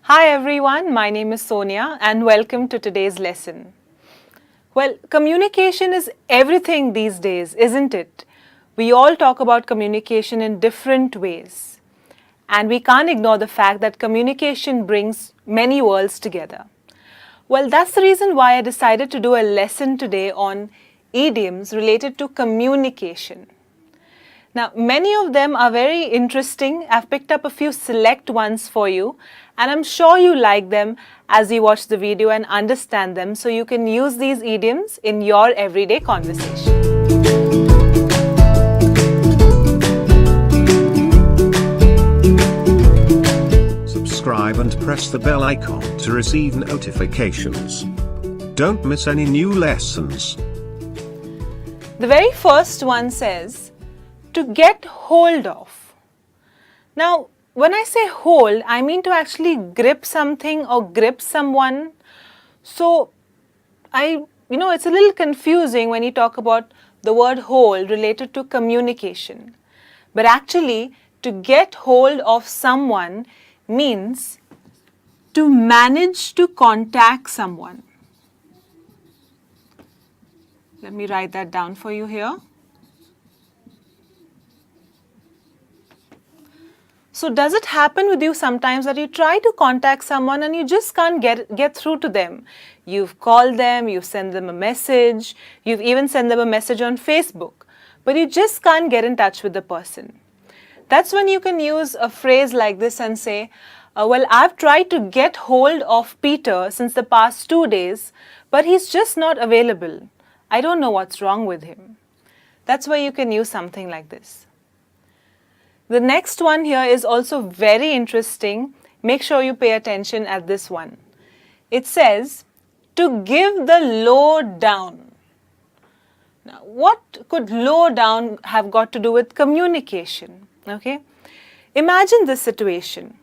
Hi everyone, my name is Sonia and welcome to today's lesson. Well, communication is everything these days, isn't it? We all talk about communication in different ways. And we can't ignore the fact that communication brings many worlds together. Well, that's the reason why I decided to do a lesson today on idioms related to communication. Now, many of them are very interesting. I've picked up a few select ones for you, and I'm sure you like them as you watch the video and understand them so you can use these idioms in your everyday conversation. Subscribe and press the bell icon to receive notifications. Don't miss any new lessons. The very first one says, to get hold of. Now, when I say hold, I mean to actually grip something or grip someone. So, it's a little confusing when you talk about the word hold related to communication. But actually, to get hold of someone means to manage to contact someone. Let me write that down for you here. So does it happen with you sometimes that you try to contact someone and you just can't get through to them? You've called them, you've sent them a message, you've even sent them a message on Facebook, but you just can't get in touch with the person. That's when you can use a phrase like this and say, well, I've tried to get hold of Peter since the past 2 days, but he's just not available. I don't know what's wrong with him. That's why you can use something like this. The next one here is also very interesting. Make sure you pay attention at this one. It says, to give the lowdown. Now, what could lowdown have got to do with communication? Okay? Imagine this situation.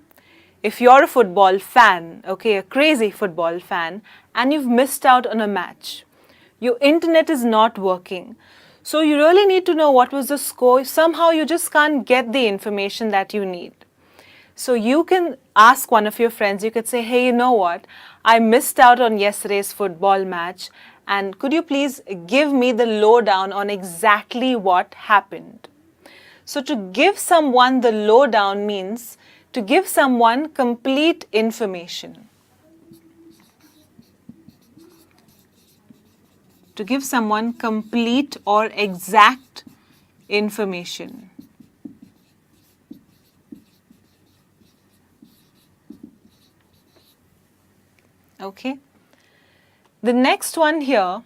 If you're a football fan, okay, a crazy football fan, and you've missed out on a match, your internet is not working. So you really need to know what was the score. Somehow you just can't get the information that you need. So you can ask one of your friends, you could say, hey, you know what? I missed out on yesterday's football match and could you please give me the lowdown on exactly what happened? So to give someone the lowdown means to give someone complete information. To give someone complete or exact information. Okay. The next one here,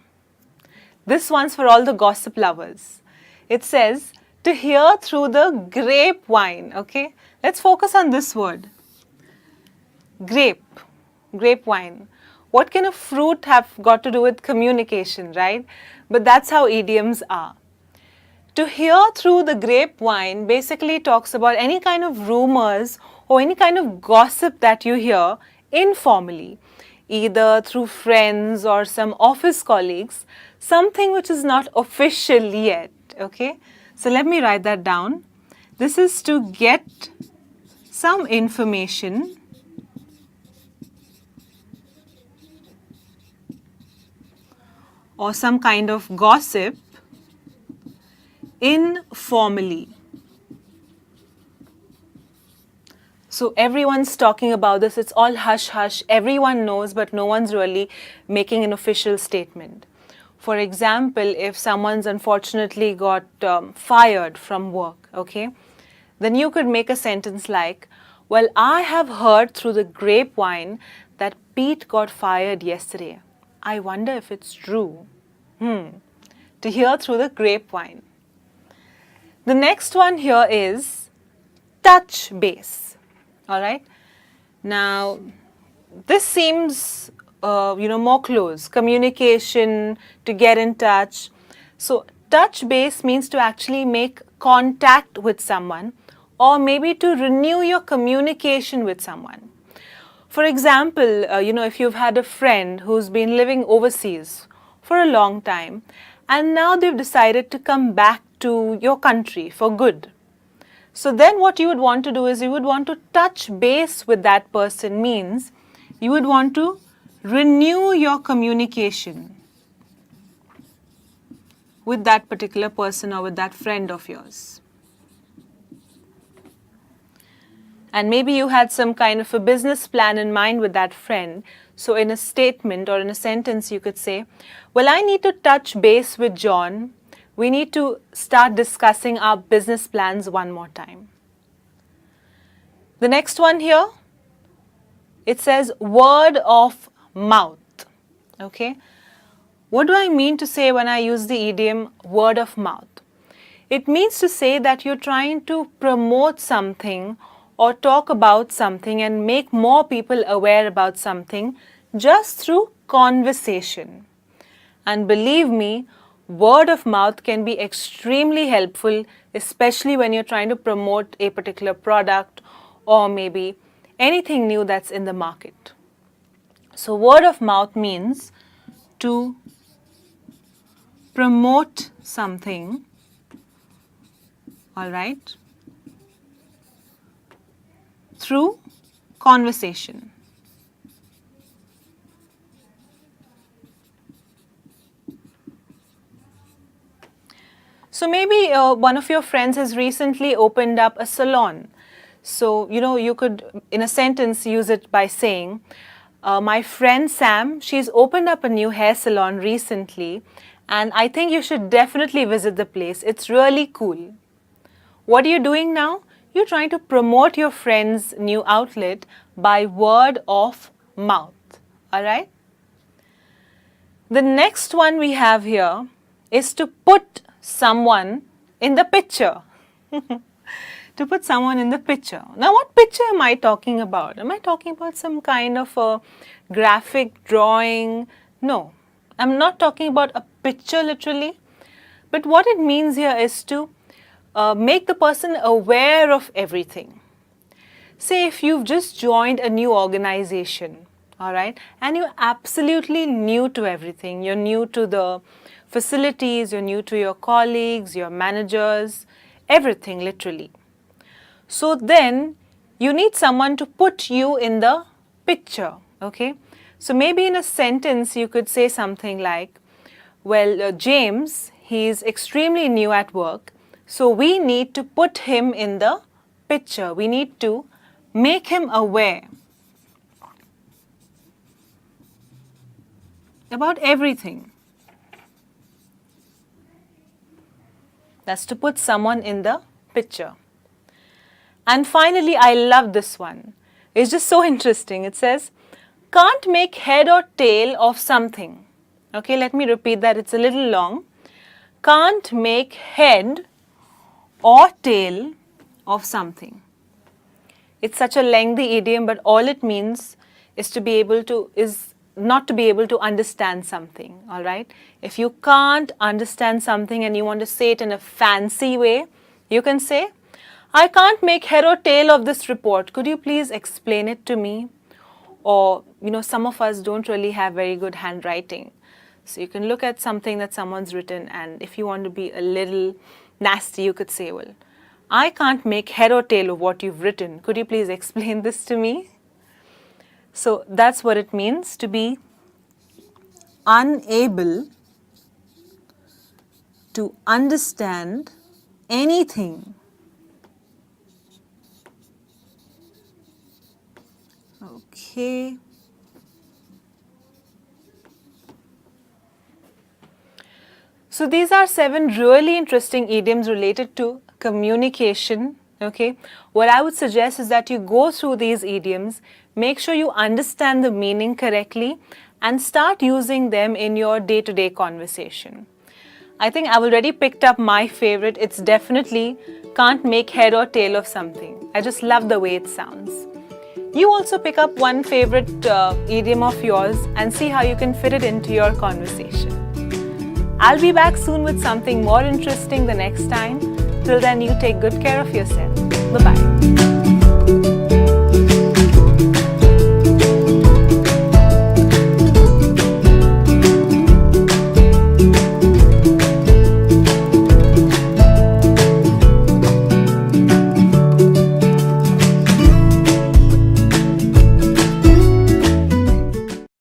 this one's for all the gossip lovers. It says, to hear through the grapevine. Okay. Let's focus on this word. Grapevine. What can a fruit have got to do with communication, right? But that's how idioms are. To hear through the grapevine basically talks about any kind of rumors or any kind of gossip that you hear informally, either through friends or some office colleagues, something which is not official yet, okay? So let me write that down. This is to get some information or some kind of gossip informally. So everyone's talking about this, it's all hush-hush, everyone knows but no one's really making an official statement. For example, if someone's unfortunately got fired from work, okay, then you could make a sentence like, well, I have heard through the grapevine that Pete got fired yesterday. I wonder if it's true. To hear through the grapevine. The next one here is touch base. All right. Now, this seems, more close. Communication, to get in touch. So, touch base means to actually make contact with someone or maybe to renew your communication with someone. For example, if you've had a friend who's been living overseas for a long time and now they've decided to come back to your country for good. So then what you would want to do is you would want to touch base with that person, means you would want to renew your communication with that particular person or with that friend of yours. And maybe you had some kind of a business plan in mind with that friend. So in a statement or in a sentence you could say, well, I need to touch base with John. We need to start discussing our business plans one more time. The next one here, it says word of mouth. Okay. What do I mean to say when I use the idiom word of mouth? It means to say that you're trying to promote something or talk about something and make more people aware about something just through conversation. And believe me, word of mouth can be extremely helpful, especially when you're trying to promote a particular product or maybe anything new that's in the market. So word of mouth means to promote something, all right, through conversation. So maybe one of your friends has recently opened up a salon. So, you could, in a sentence, use it by saying, my friend Sam, she's opened up a new hair salon recently, and I think you should definitely visit the place. It's really cool. What are you doing now? You're trying to promote your friend's new outlet by word of mouth. All right? The next one we have here is to put someone in the picture. To put someone in the picture. Now, what picture am I talking about? Am I talking about some kind of a graphic drawing? No, I'm not talking about a picture literally. But what it means here is to make the person aware of everything. Say if you've just joined a new organization, all right, and you're absolutely new to everything. You're new to the facilities, you're new to your colleagues, your managers, everything literally. So then you need someone to put you in the picture, okay? So maybe in a sentence you could say something like, well, James, he's extremely new at work, so we need to put him in the picture. We need to make him aware about everything. That's to put someone in the picture. And finally, I love this one. It's just so interesting. It says, can't make head or tail of something. Okay, let me repeat that. It's a little long. Can't make head or tail of something. It's such a lengthy idiom, but all it means is not to be able to understand something, all right? If you can't understand something and you want to say it in a fancy way, you can say, I can't make head or tail of this report. Could you please explain it to me? Or, some of us don't really have very good handwriting. So you can look at something that someone's written, and if you want to be a little nasty, you could say, well, I can't make head or tail of what you've written. Could you please explain this to me? So that's what it means to be unable to understand anything. Okay. So these are 7 really interesting idioms related to communication. Okay. What I would suggest is that you go through these idioms, make sure you understand the meaning correctly, and start using them in your day-to-day conversation. I think I've already picked up my favorite. It's definitely can't make head or tail of something. I just love the way it sounds. You also pick up one favorite idiom of yours and see how you can fit it into your conversation. I'll be back soon with something more interesting the next time. Till then, you take good care of yourself. Bye-bye.